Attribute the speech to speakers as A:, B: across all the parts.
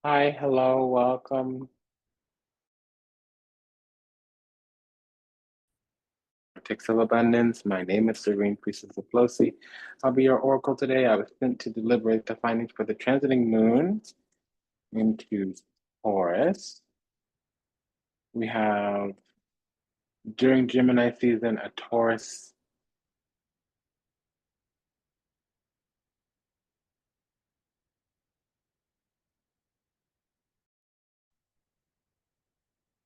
A: Hi, hello, welcome. Vertex of Abundance. My name is Serene Priestess of Flosi. I'll be your oracle today. I was sent to deliver the findings for the transiting moon into Taurus. We have during Gemini season a Taurus.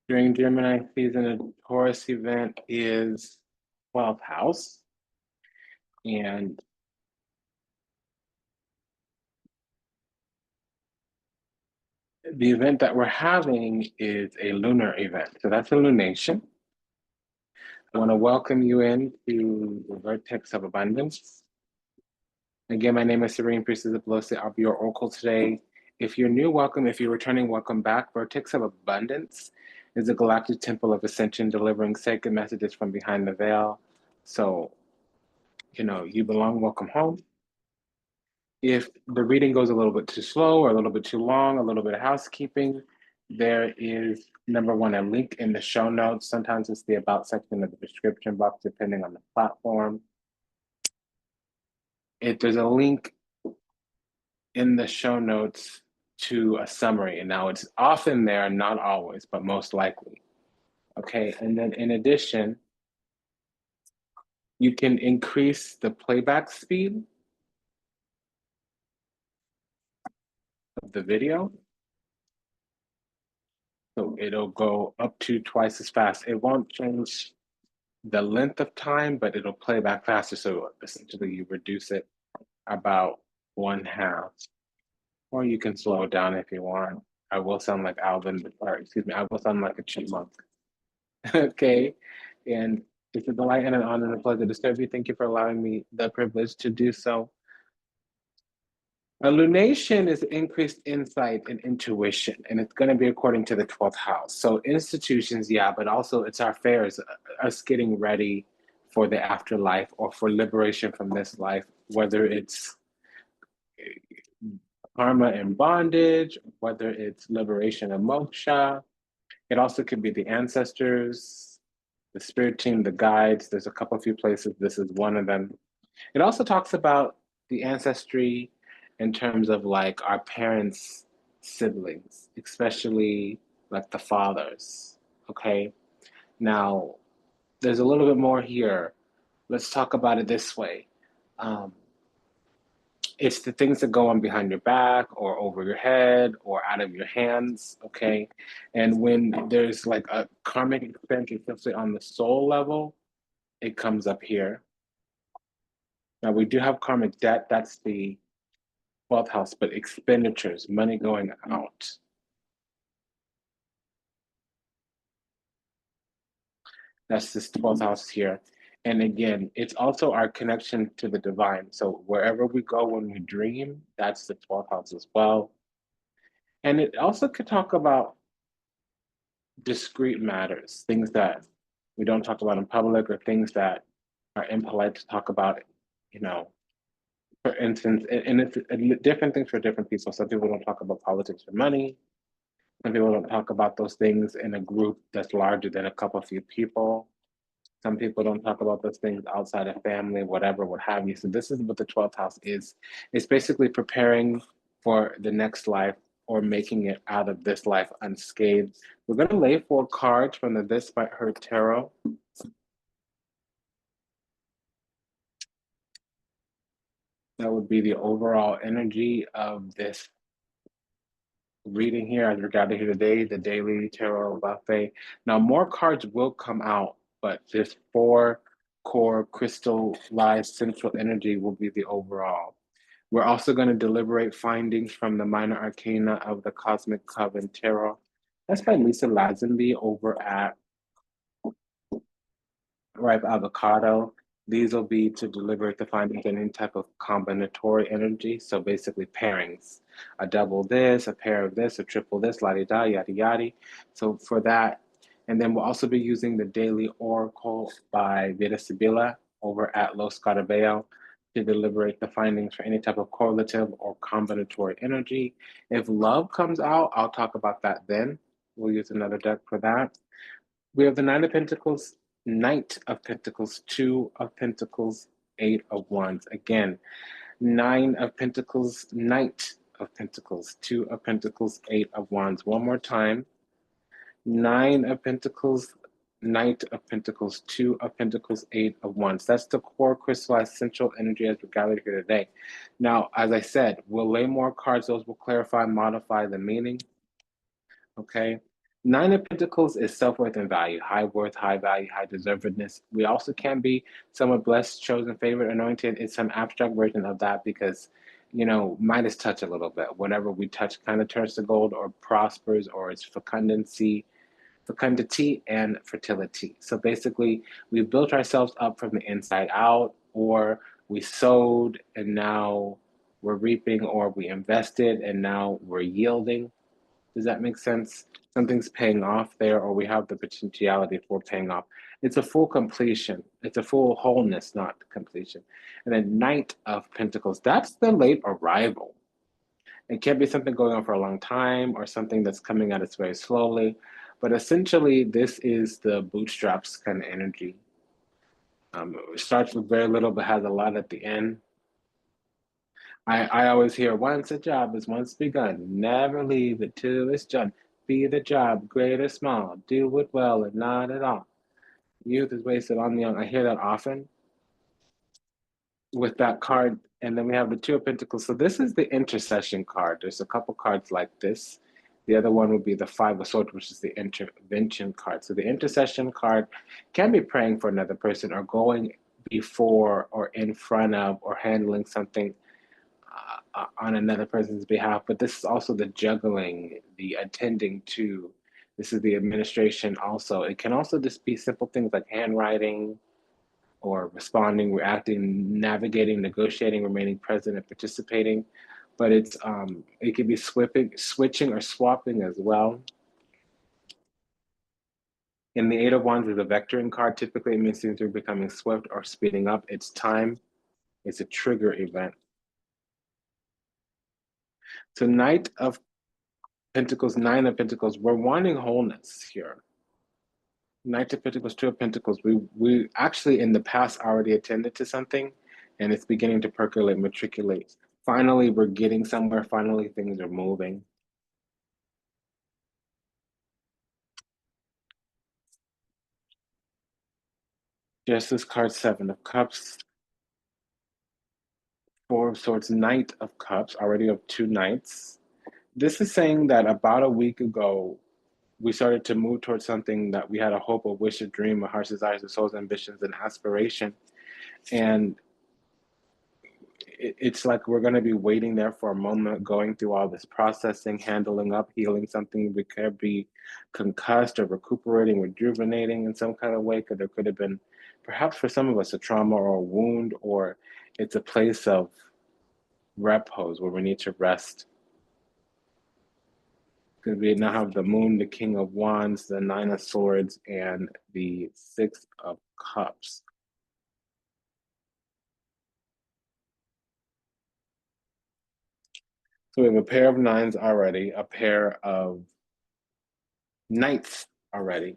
A: During Gemini season, a Taurus event is 12th house. And the event that we're having is a lunar event. So that's a lunation. I want to welcome you into the Vertex of Abundance. Again, my name is Serene Priestess of Blosi. I'll be your oracle today. If you're new, welcome. If you're returning, welcome back. Vertex of Abundance is a galactic temple of ascension delivering sacred messages from behind the veil. So, you belong, welcome home. If the reading goes a little bit too slow or a little bit too long, a little bit of housekeeping, there is number one, a link in the show notes. Sometimes it's the about section of the description box, depending on the platform. There's a link in the show notes to a summary. And now it's often there, not always, but most likely. Okay. And then in addition, you can increase the playback speed of the video. So it'll go up to twice as fast. It won't change the length of time, but it'll play back faster. So essentially, you reduce it about one half, or you can slow it down if you want. I will sound like Alvin, or excuse me, I will sound like a chipmunk. Okay. And it's a delight and an honor and a pleasure to serve you. Thank you for allowing me the privilege to do so. Illumination is increased insight and intuition, and it's going to be according to the 12th house. So, institutions, yeah, but also it's our affairs, us getting ready for the afterlife or for liberation from this life, whether it's karma and bondage, whether it's liberation and moksha. It also could be the ancestors, the spirit team, the guides. There's a couple few places. This is one of them. It also talks about the ancestry in terms of like our parents' siblings, especially like the fathers. Okay. Now, there's a little bit more here. Let's talk about it this way. Um, it's the things that go on behind your back or over your head or out of your hands. Okay. And when there's like a karmic expense, especially on the soul level, it comes up here. Now we do have karmic debt, that's the 12th house, but expenditures, money going out. That's this 12th house here. And again, it's also our connection to the divine. So wherever we go when we dream, that's the 12th house as well. And it also could talk about discrete matters, things that we don't talk about in public or things that are impolite to talk about, you know, for instance, and it's different things for different people. Some people don't talk about politics or money. Some people don't talk about those things in a group that's larger than a couple few people. Some people don't talk about those things outside of family, whatever, what have you. So this is what the 12th house is. It's basically preparing for the next life or making it out of this life unscathed. We're going to lay 4 cards from the This by Her Tarot. That would be the overall energy of this reading here as we're gathered here today, the daily tarot buffet. Now, more cards will come out, but this 4 core crystallized central energy will be the overall. We're also going to deliberate findings from the minor arcana of the Cosmic Coven Tarot. That's by Lisa Lazenby over at Ripe Avocado. These will be to deliberate the findings in any type of combinatory energy. So basically pairings, a double this, a pair of this, a triple this, la di da, yada yada. So for that, and then we'll also be using the Daily Oracle by Vida Sibila over at Los Scarabeo. to deliberate the findings for any type of correlative or combinatory energy. If love comes out, I'll talk about that then. We'll use another deck for that. We have the Nine of Pentacles, Knight of Pentacles, Two of Pentacles, Eight of Wands. Again, Nine of Pentacles, Knight of Pentacles, Two of Pentacles, Eight of Wands. One more time. Nine of Pentacles, Knight of Pentacles, Two of Pentacles, Eight of Wands. That's the core crystallized central energy as we're gathered here today. Now, as I said, we'll lay more cards. Those will clarify, modify the meaning. Okay. Nine of Pentacles is self-worth and value, high worth, high value, high deservedness. We also can be somewhat blessed, chosen, favored, anointed. It's some abstract version of that because, Midas touch a little bit. Whatever we touch kind of turns to gold or prospers, or it's fecundity and fertility. So basically, we've built ourselves up from the inside out, or we sowed and now we're reaping, or we invested and now we're yielding. Does that make sense? Something's paying off there, or we have the potentiality for paying off. It's a full completion. It's a full wholeness, not completion. And then Knight of Pentacles, that's the late arrival. It can be something going on for a long time or something that's coming at us very slowly. But essentially, this is the bootstraps kind of energy. It starts with very little, but has a lot at the end. I always hear, once a job is once begun, never leave it till it's done. Be the job, great or small, do it well and not at all. Youth is wasted on the young. I hear that often with that card. And then we have the Two of Pentacles. So this is the intercession card. There's a couple cards like this. The other one would be the Five of Swords, which is the intervention card. So the intercession card can be praying for another person or going before or in front of or handling something on another person's behalf, but this is also the juggling, the attending to. This is the administration also. It can also just be simple things like handwriting or responding, reacting, navigating, negotiating, remaining present, and participating. But it could be switching or swapping as well. In the Eight of Wands is a vectoring card. Typically, it means things are becoming swift or speeding up. It's time. It's a trigger event. So Knight of Pentacles, Nine of Pentacles, we're wanting wholeness here. Knight of Pentacles, Two of Pentacles, we actually in the past already attended to something and it's beginning to percolate, matriculate. Finally, we're getting somewhere. Finally, things are moving. Justice card, Seven of Cups, Four of Swords, Knight of Cups, already of two knights. This is saying that about a week ago, we started to move towards something that we had a hope, a wish, a dream, a heart's desires, a soul's ambitions, and aspiration. And it's like we're going to be waiting there for a moment, going through all this processing, handling up, healing something. We could be concussed or recuperating, rejuvenating in some kind of way. There could have been, perhaps for some of us, a trauma or a wound, or it's a place of repose where we need to rest. Because we now have the Moon, the King of Wands, the Nine of Swords, and the Six of Cups. So we have a pair of nines already, a pair of knights already.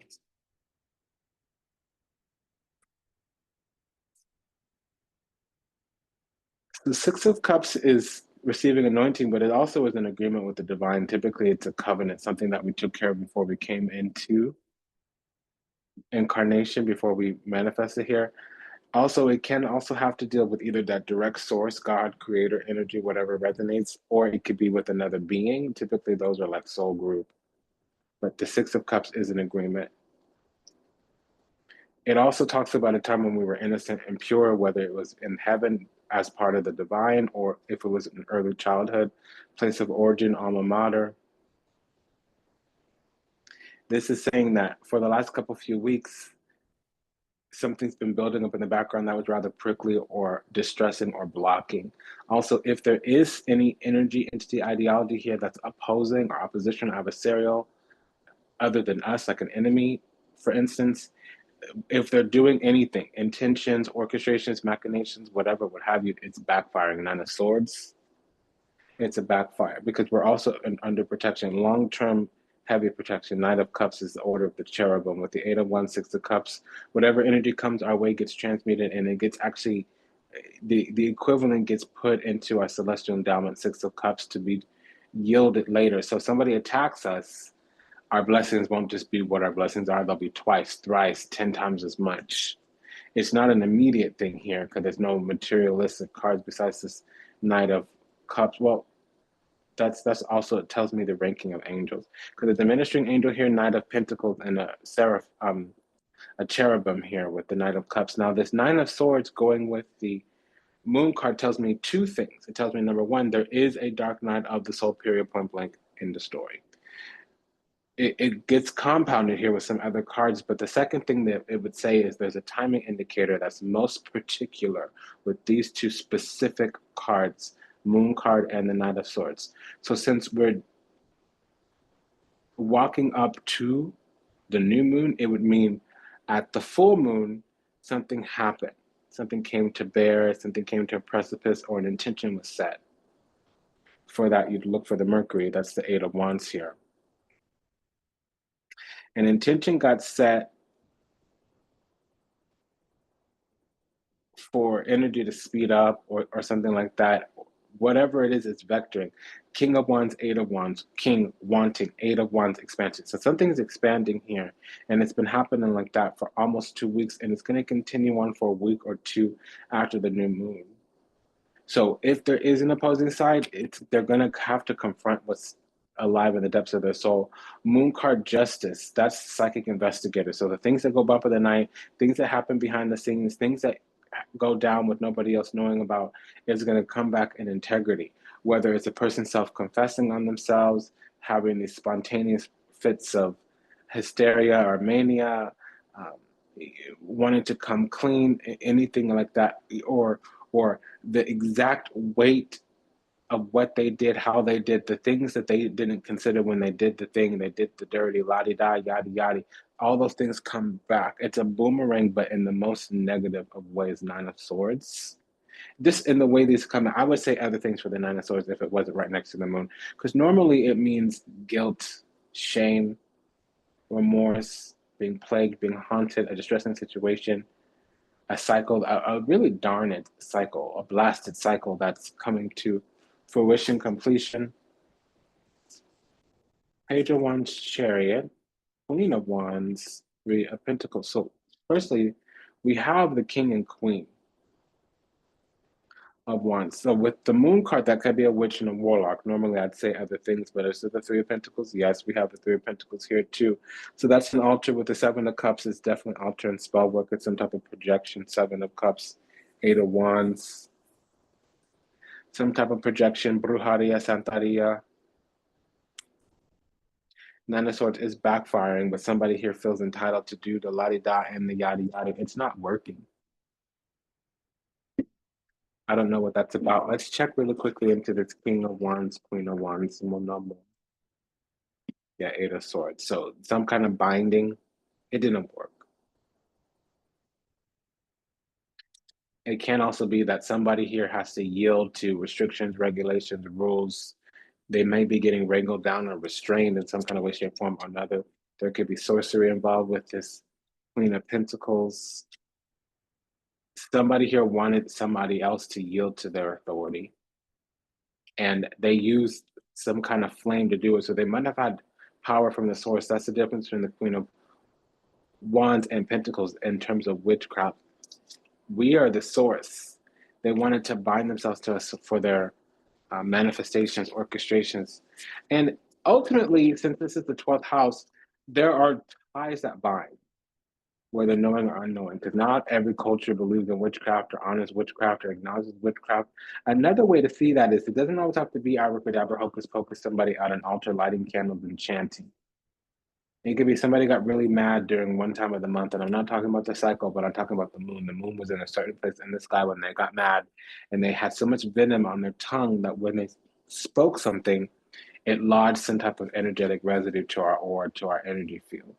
A: The Six of Cups is receiving anointing, but it also is an agreement with the divine. Typically, it's a covenant, something that we took care of before we came into incarnation, before we manifested here. Also, it can also have to deal with either that direct source, God, creator, energy, whatever resonates, or it could be with another being. Typically, those are like soul group. But the Six of Cups is an agreement. It also talks about a time when we were innocent and pure, whether it was in heaven as part of the divine, or if it was in early childhood, place of origin, alma mater. This is saying that for the last few weeks, something's been building up in the background that was rather prickly or distressing or blocking. Also, if there is any energy, entity, ideology here that's opposing or opposition, adversarial, other than us, like an enemy, for instance, if they're doing anything, intentions, orchestrations, machinations, whatever, what have you, it's backfiring. Nine of Swords, it's a backfire because we're also under protection, long-term heavy protection. Knight of Cups is the order of the cherubim. With the Eight of Wands, Six of Cups, whatever energy comes our way gets transmuted, and it gets actually the equivalent gets put into our celestial endowment, Six of Cups, to be yielded later. So if somebody attacks us, our blessings won't just be what our blessings are, they'll be twice, thrice, 10 times as much. It's not an immediate thing here because there's no materialistic cards besides this Knight of Cups. Well, that's also, it tells me the ranking of angels, because there's a ministering angel here, Knight of Pentacles, and a seraph, a cherubim here with the Knight of Cups. Now this Nine of Swords going with the Moon card tells me two things. It tells me, number one, there is a dark night of the soul, period, point blank, in the story. It gets compounded here with some other cards, but the second thing that it would say is there's a timing indicator that's most particular with these two specific cards, Moon card and the Knight of Swords. So since we're walking up to the new moon, it would mean at the full moon, something happened. Something came to bear, something came to a precipice, or an intention was set. For that, you'd look for the Mercury. That's the Eight of Wands here. An intention got set for energy to speed up or something like that. Whatever it is, it's vectoring. King of Wands, Eight of Wands, King wanting, Eight of Wands expansion. So something's expanding here, and it's been happening like that for almost 2 weeks, and it's going to continue on for a week or two after the new moon. So if there is an opposing side, they're going to have to confront what's alive in the depths of their soul. Moon card Justice, that's psychic investigator. So the things that go bump in the night, things that happen behind the scenes, things that go down with nobody else knowing about, is going to come back in integrity. Whether it's a person self-confessing on themselves, having these spontaneous fits of hysteria or mania, wanting to come clean, anything like that, or the exact weight of what they did, how they did the things that they didn't consider when they did the thing, they did the dirty, la-di-da, yada-yada, all those things come back. It's a boomerang, but in the most negative of ways. Nine of Swords. This, in the way these come, I would say other things for the Nine of Swords if it wasn't right next to the moon, because normally it means guilt, shame, remorse, being plagued, being haunted, a distressing situation, a cycle, a really darned cycle, a blasted cycle that's coming to fruition, completion. Page of Wands, Chariot, Queen of Wands, Three of Pentacles. So firstly, we have the King and Queen of Wands. So with the Moon card, that could be a witch and a warlock. Normally I'd say other things, but is it the Three of Pentacles? Yes, we have the Three of Pentacles here too. So that's an altar. With the Seven of Cups, it's definitely altar and spell work. It's some type of projection. Seven of Cups, Eight of Wands, some type of projection, brujeria, santeria. Nine of Swords is backfiring, but somebody here feels entitled to do the la-di-da and the yada-yada. It's not working. I don't know what that's about. Let's check really quickly into this King of Wands, Queen of Wands, and we'll know more. Yeah, Eight of Swords. So some kind of binding, it didn't work. It can also be that somebody here has to yield to restrictions, regulations, rules. They may be getting wrangled down or restrained in some kind of way, shape, form, or another. There could be sorcery involved with this Queen of Pentacles. Somebody here wanted somebody else to yield to their authority, and they used some kind of flame to do it. So they might have had power from the source. That's the difference between the Queen of Wands and Pentacles in terms of witchcraft. We are the source. They wanted to bind themselves to us for their manifestations, orchestrations. And ultimately, since this is the 12th house, there are ties that bind, whether knowing or unknowing, because not every culture believes in witchcraft or honors witchcraft or acknowledges witchcraft. Another way to see that is it doesn't always have to be abracadabra, hocus pocus, somebody at an altar lighting candles and chanting. It could be somebody got really mad during one time of the month, and I'm not talking about the cycle, but I'm talking about the moon. The moon was in a certain place in the sky when they got mad, and they had so much venom on their tongue that when they spoke something, it lodged some type of energetic residue to our aura, to our energy field.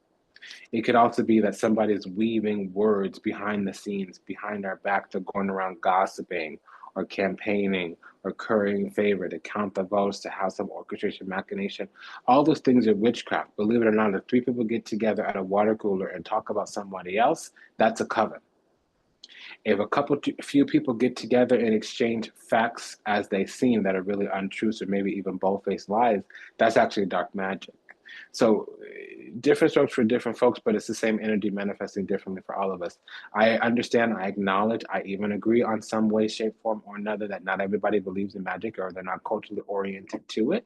A: It could also be that somebody's weaving words behind the scenes, behind our back. They're going around gossiping or campaigning or currying favor to count the votes, to have some orchestration, machination. All those things are witchcraft. Believe it or not, if three people get together at a water cooler and talk about somebody else, that's a coven. If a few people get together and exchange facts as they seem that are really untruths or maybe even bold-faced lies, that's actually dark magic. So different strokes for different folks, but it's the same energy manifesting differently for all of us. I understand, I acknowledge, I even agree on some way, shape, form, or another that not everybody believes in magic or they're not culturally oriented to it.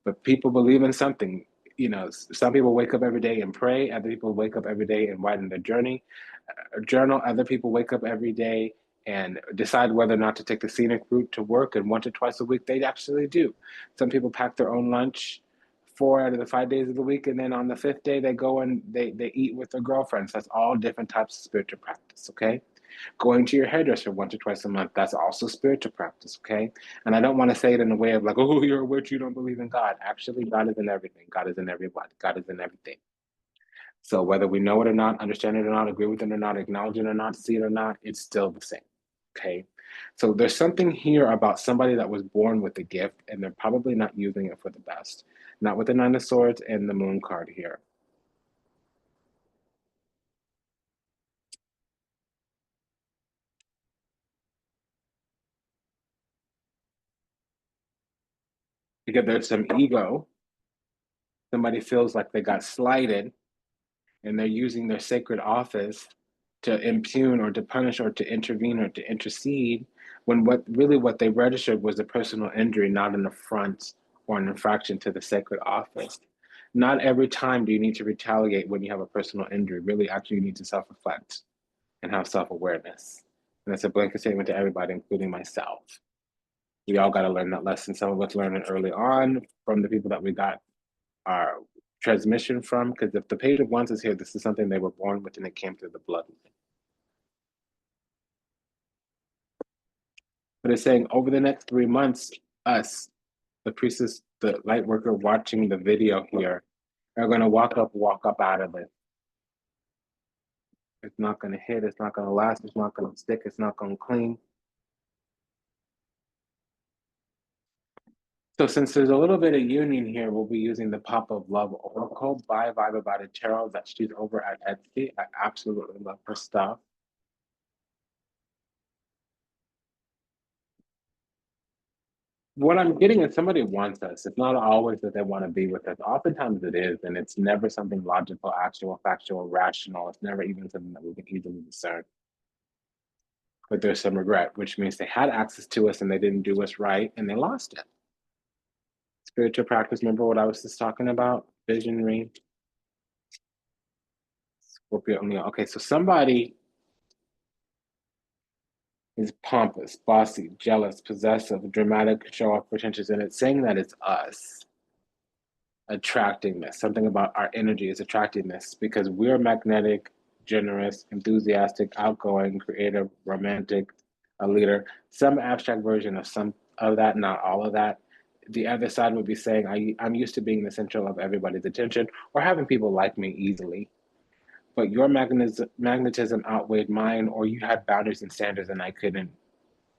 A: But people believe in something. You know, some people wake up every day and pray. Other people wake up every day and write in their journal. Other people wake up every day and decide whether or not to take the scenic route to work, and once or twice a week they actually do. Some people pack their own lunch 4 out of the 5 days of the week, and then on the fifth day they go and they eat with their girlfriends. That's all different types of spiritual practice, okay? Going to your hairdresser once or twice a month, that's also spiritual practice, okay? And I don't want to say it in a way of like, oh, you're a witch, you don't believe in God. Actually, God is in everything. God is in everybody. God is in everything. So whether we know it or not, understand it or not, agree with it or not, acknowledge it or not, see it or not, it's still the same, okay? So there's something here about somebody that was born with a gift and they're probably not using it for the best. Not with the Nine of Swords and the Moon card here. Because there's some ego. Somebody feels like they got slighted and they're using their sacred office to impugn or to punish or to intervene or to intercede, when what they registered was a personal injury, not an affront or an infraction to the sacred office. Not every time do you need to retaliate when you have a personal injury. Really, actually, you need to self-reflect and have self-awareness. And that's a blanket statement to everybody, including myself. We all got to learn that lesson. Some of us learned it early on from the people that we got our transmission from, because if the page of wands is here, this is something they were born with and it came through the blood. But it's saying over the next 3 months, us, the priestess, the light worker watching the video here, are going to walk up out of it. It's not going to hit, it's not going to last, it's not going to stick, it's not going to clean. So since there's a little bit of union here, we'll be using the Pop of Love Oracle by Vibe About It Tarot that she's over at Etsy. I absolutely love her stuff. What I'm getting is somebody wants us. It's not always that they want to be with us. Oftentimes it is, and it's never something logical, actual, factual, rational. It's never even something that we can easily discern. But there's some regret, which means they had access to us and they didn't do us right and they lost it. Spiritual practice, remember what I was just talking about? Visionary, Scorpio, Leo. Okay, so somebody is pompous, bossy, jealous, possessive, dramatic, show off, pretentious, and it's saying that it's us attracting this. Something about our energy is attracting this because we're magnetic, generous, enthusiastic, outgoing, creative, romantic, a leader. Some abstract version of some of that, not all of that. The other side would be saying, I'm used to being the center of everybody's attention or having people like me easily. But your magnetism outweighed mine, or you had boundaries and standards and I couldn't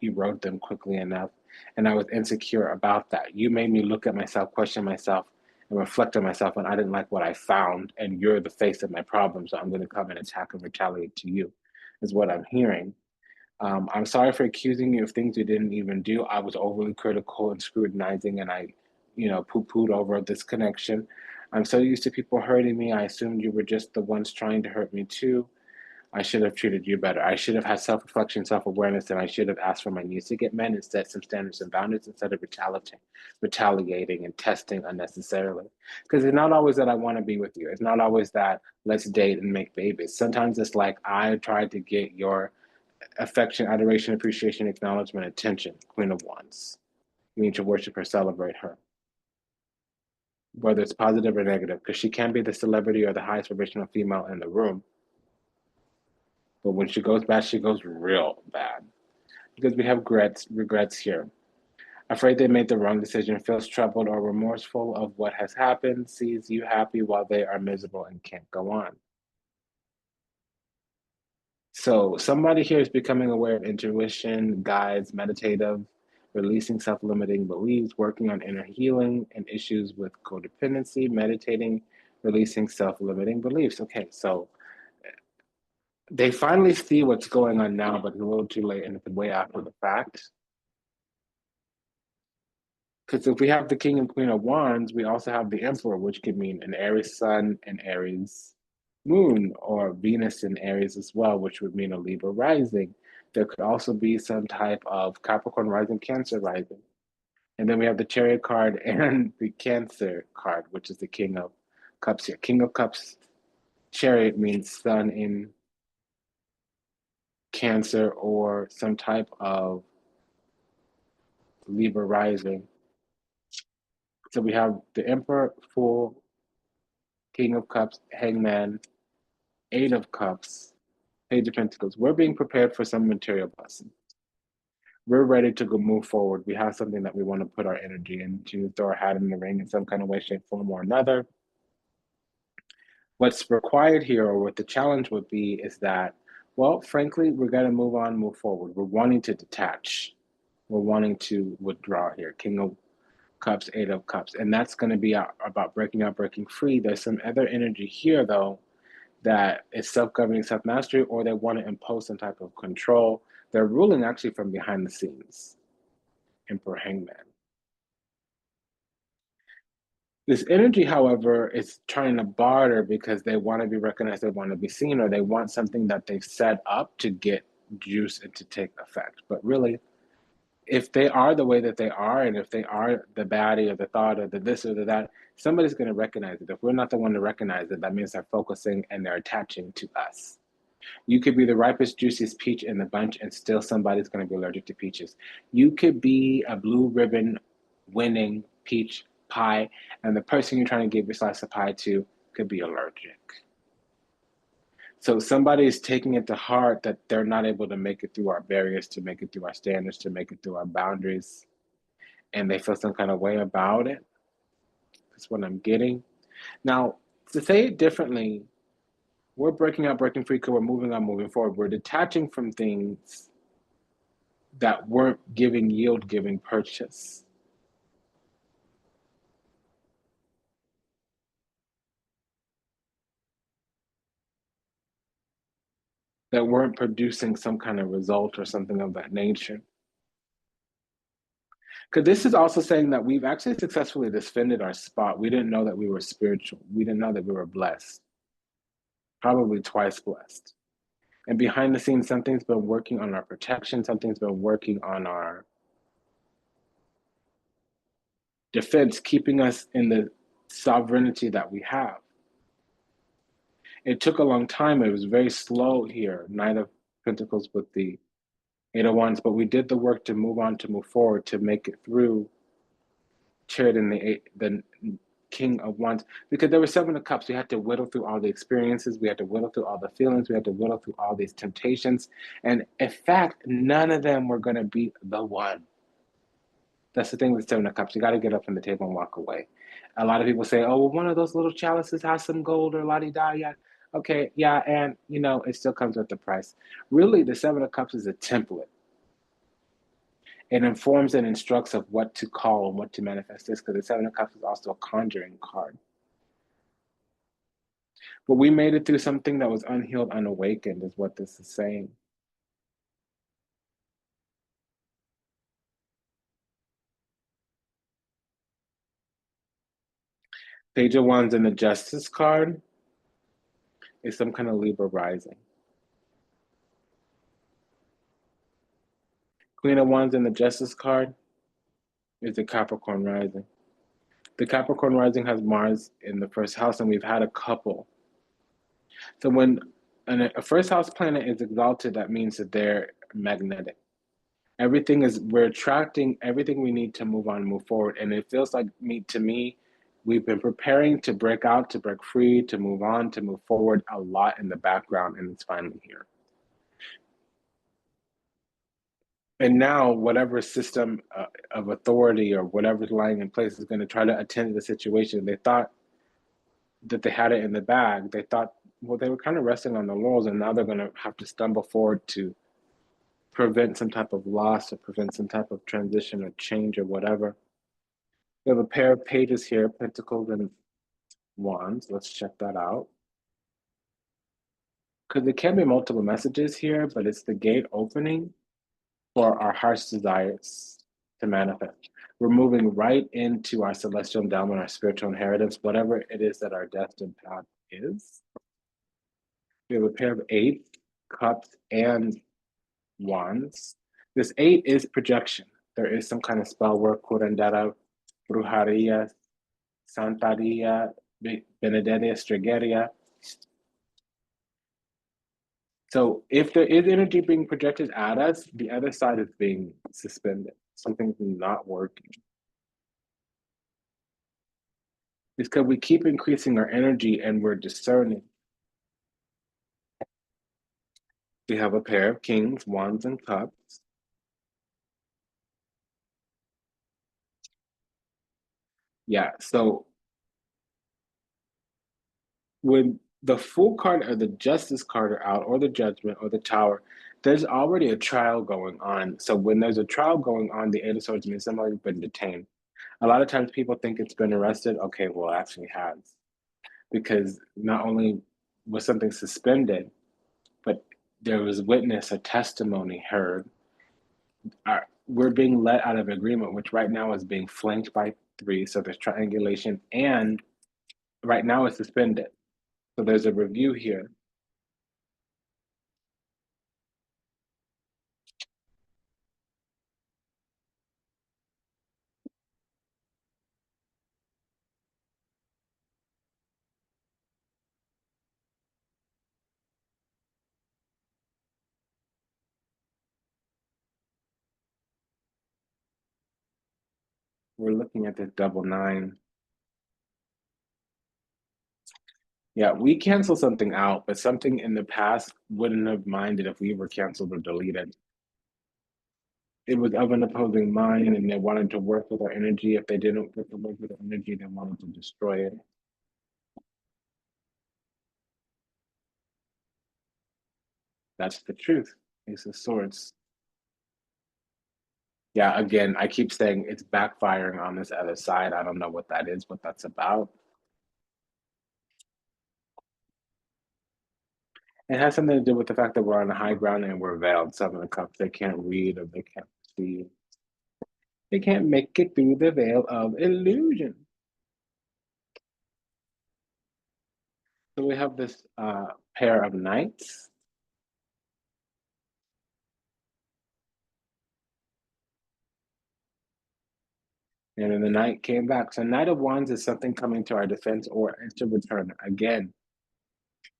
A: erode them quickly enough. And I was insecure about that. You made me look at myself, question myself, and reflect on myself, and I didn't like what I found. And you're the face of my problem, so I'm going to come and attack and retaliate to you, is what I'm hearing. I'm sorry for accusing you of things you didn't even do. I was overly critical and scrutinizing, and I, poo-pooed over this connection. I'm so used to people hurting me. I assumed you were just the ones trying to hurt me too. I should have treated you better. I should have had self-reflection, self-awareness, and I should have asked for my needs to get met and set some standards and boundaries instead of retaliating and testing unnecessarily. Because it's not always that I want to be with you. It's not always that let's date and make babies. Sometimes it's like I tried to get your affection, adoration, appreciation, acknowledgement, attention, Queen of Wands. You need to worship her, celebrate her, whether it's positive or negative, because she can be the celebrity or the highest vibrational female in the room. But when she goes bad, she goes real bad. Because we have regrets here. Afraid they made the wrong decision, feels troubled or remorseful of what has happened, sees you happy while they are miserable and can't go on. So somebody here is becoming aware of intuition, guides, meditative, releasing self-limiting beliefs, working on inner healing and issues with codependency, meditating, releasing self-limiting beliefs. Okay, so they finally see what's going on now, but it's a little too late and it's way after the fact. Because if we have the King and Queen of Wands, we also have the Emperor, which could mean an Aries Sun and Aries Moon, or Venus in Aries as well, which would mean a Libra rising. There could also be some type of Capricorn rising, Cancer rising. And then we have the Chariot card and the Cancer card, which is the King of Cups here. King of Cups, Chariot means Sun in Cancer or some type of Libra rising. So we have the Emperor, Fool, King of Cups, Hangman, Eight of Cups, Page of Pentacles. We're being prepared for some material blessing. We're ready to go move forward. We have something that we want to put our energy into, throw our hat in the ring in some kind of way, shape, form, or another. What's required here, or what the challenge would be, is that, well, frankly, we're going to move on, move forward. We're wanting to detach. We're wanting to withdraw here. King of Cups, Eight of Cups. And that's going to be about breaking out, breaking free. There's some other energy here, though, that is self-governing, self-mastery, or they want to impose some type of control. They're ruling actually from behind the scenes. Emperor, Hangman. This energy, however, is trying to barter because they want to be recognized, they want to be seen, or they want something that they've set up to get juice and to take effect. But really, if they are the way that they are, and if they are the baddie or the thought or the this or the that, somebody's going to recognize it. If we're not the one to recognize it, that means they're focusing and they're attaching to us. You could be the ripest, juiciest peach in the bunch, and still somebody's going to be allergic to peaches. You could be a blue ribbon winning peach pie, and the person you're trying to give your slice of pie to could be allergic. So somebody is taking it to heart that they're not able to make it through our barriers, to make it through our standards, to make it through our boundaries, and they feel some kind of way about it. That's what I'm getting. Now, to say it differently, we're breaking out, breaking free, because we're moving on, moving forward. We're detaching from things that weren't giving yield, giving purchase. That weren't producing some kind of result or something of that nature. Because this is also saying that we've actually successfully defended our spot. We didn't know that we were spiritual. We didn't know that we were blessed. Probably twice blessed. And behind the scenes, something's been working on our protection. Something's been working on our defense, keeping us in the sovereignty that we have. It took a long time. It was very slow here. Nine of Pentacles with the Eight of Wands, but we did the work to move on, to move forward, to make it through Chariot and the King of Wands, because there were Seven of Cups. We had to whittle through all the experiences. We had to whittle through all the feelings. We had to whittle through all these temptations. And in fact, none of them were going to be the one. That's the thing with Seven of Cups. You got to get up from the table and walk away. A lot of people say, oh, well, one of those little chalices has some gold or la-di-da, yeah. Okay, yeah, and, it still comes with the price. Really, the Seven of Cups is a template. It informs and instructs of what to call and what to manifest this, because the Seven of Cups is also a conjuring card. But we made it through something that was unhealed, unawakened, is what this is saying. Page of Wands in the Justice card is some kind of Libra rising. Queen of Wands in the Justice card is the Capricorn rising. The Capricorn rising has Mars in the first house, and we've had a couple. So when a first house planet is exalted, that means that they're magnetic. We're attracting everything we need to move on, move forward. And it feels like to me, we've been preparing to break out, to break free, to move on, to move forward a lot in the background, and it's finally here. And now, whatever system of authority or whatever's lying in place is going to try to attend to the situation. They thought that they had it in the bag. They thought, well, they were kind of resting on the laurels, and now they're going to have to stumble forward to prevent some type of loss or prevent some type of transition or change or whatever. We have a pair of pages here, Pentacles and Wands. Let's check that out. Because there can be multiple messages here, but it's the gate opening for our heart's desires to manifest. We're moving right into our celestial endowment, our spiritual inheritance, whatever it is that our destined path is. We have a pair of 8 cups and wands. This 8 is projection. There is some kind of spell work, curandera, brujeria, santeria, benedelia, stregeria. So if there is energy being projected at us, the other side is being suspended. Something's not working. It's because we keep increasing our energy and we're discerning. We have a pair of kings, wands, and cups. Yeah, so when the Fool card or the Justice card are out, or the Judgment or the Tower, there's already a trial going on. So when there's a trial going on, the Eight of Swords means somebody's been detained. A lot of times people think it's been arrested. Okay, well, it actually has. Because not only was something suspended, but there was witness, a testimony heard. We're being let out of agreement, which right now is being flanked by 3. So there's triangulation, and right now it's suspended. So there's a review here. We're looking at this double 9. Yeah, we cancel something out, but something in the past wouldn't have minded if we were canceled or deleted. It was of an opposing mind, and they wanted to work with our energy. If they didn't work with our energy, they wanted to destroy it. That's the truth. Ace of Swords. Yeah, again, I keep saying it's backfiring on this other side. I don't know what that is, what that's about. It has something to do with the fact that we're on the high ground and we're veiled. Seven of Cups, they can't read or they can't see. They can't make it through the veil of illusion. So we have this pair of knights. And then the knight came back. So Knight of Wands is something coming to our defense or it's a return. Again,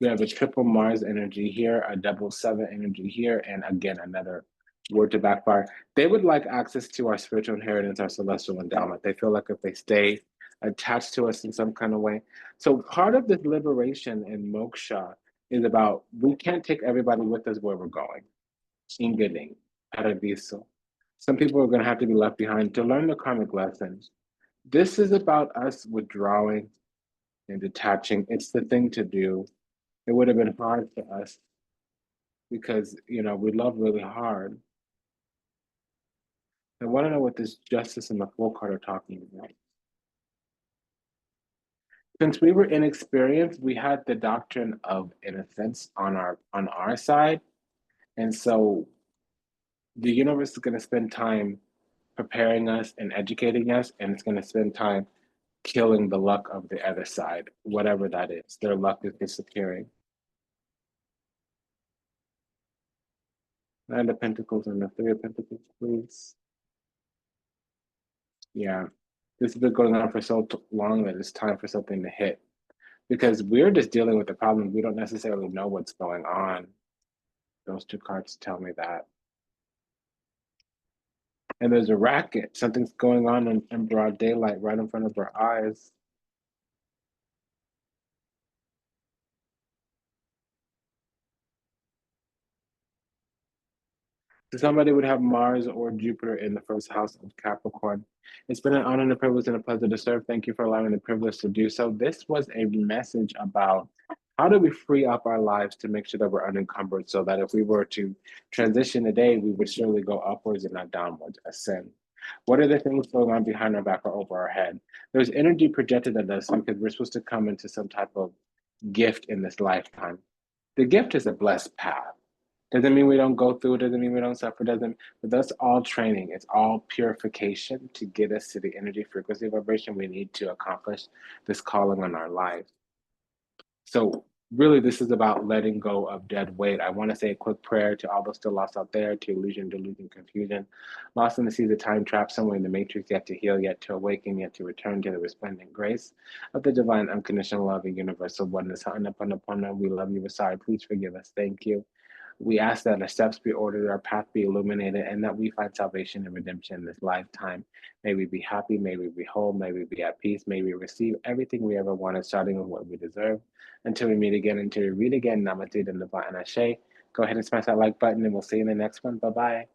A: we have a triple Mars energy here, a double 7 energy here, and again, another word to backfire. They would like access to our spiritual inheritance, our celestial endowment. They feel like if they stay attached to us in some kind of way. So part of this liberation and moksha is about we can't take everybody with us where we're going. Ingeling, paradiso. Some people are going to have to be left behind to learn the karmic lessons. This is about us withdrawing and detaching. It's the thing to do. It would have been hard for us because, we love really hard. I want to know what this justice and the Fool card are talking about. Since we were inexperienced, we had the doctrine of innocence on our side. And so the universe is going to spend time preparing us and educating us, and it's going to spend time killing the luck of the other side, whatever that is. Their luck is disappearing. Nine of Pentacles and the Three of Pentacles, please. Yeah, this has been going on for so long that it's time for something to hit. Because we're just dealing with the problem. We don't necessarily know what's going on. Those 2 cards tell me that. And there's a racket. Something's going on in broad daylight right in front of our eyes. So somebody would have Mars or Jupiter in the first house of Capricorn. It's been an honor and a privilege and a pleasure to serve. Thank you for allowing the privilege to do so. This was a message about how do we free up our lives to make sure that we're unencumbered so that if we were to transition today, we would surely go upwards and not downwards, ascend. What are the things going on behind our back or over our head? There's energy projected at us because we're supposed to come into some type of gift in this lifetime. The gift is a blessed path. Doesn't mean we don't go through it, doesn't mean we don't suffer, doesn't, but that's all training. It's all purification to get us to the energy frequency vibration we need to accomplish this calling on our life. So really this is about letting go of dead weight. I want to say a quick prayer to all those still lost out there, to illusion, delusion, confusion, lost in the seas of time, trapped somewhere in the matrix, yet to heal, yet to awaken, yet to return to the resplendent grace of the divine unconditional love and universal oneness. We love you. We're sorry. Please forgive us. Thank you. We ask that our steps be ordered, our path be illuminated, and that we find salvation and redemption in this lifetime. May we be happy, may we be whole, may we be at peace, may we receive everything we ever wanted, starting with what we deserve. Until we meet again, until we read again, Namaste and Nava and Ashe. Go ahead and smash that like button, and we'll see you in the next one. Bye-bye.